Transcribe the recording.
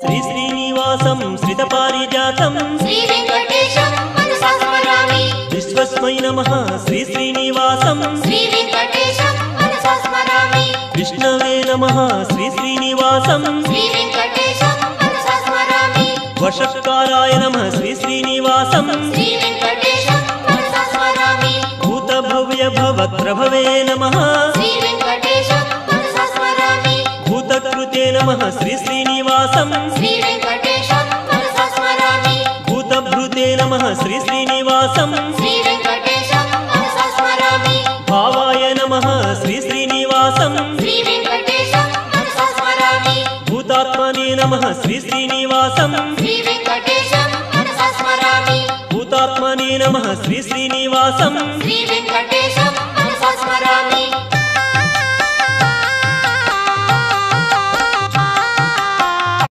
श्री श्रीनिवासं श्रितपारिजातं श्री वेंकटेशं मनसा स्मरामि। विश्वस्मै नमः श्री श्रीनिवासं श्री वेंकटेशं मनसा स्मरामि। विष्णवे नमः श्री श्रीनिवासं श्री वेंकटेशं मनसा स्मरामि। वषट्काराय नमः श्री श्रीनिवासं श्री वेंकटेशं मनसा स्मरामि। भूतभव्य भवत्रभवे नमः श्री वेंकटेशं मनसा स्मरामि। भूतकृते नमः श्री श्रीनिवासं श्री वेंकटेशं मनसा स्मरामि। भूतभृते नमः श्री श्रीनिवासं श्री वेंकटेशं मनसा स्मरामि। भावाय नमः श्री श्रीनिवासं श्री वेंकटेशं मनसा स्मरामि। भूतात्मने नमः श्री श्रीनिवासं श्री वेंकटेशं मनसा स्मरामि। भूतात्मने नमः श्री श्रीनिवासं श्री वेंकटेशं मनसा स्मरामि।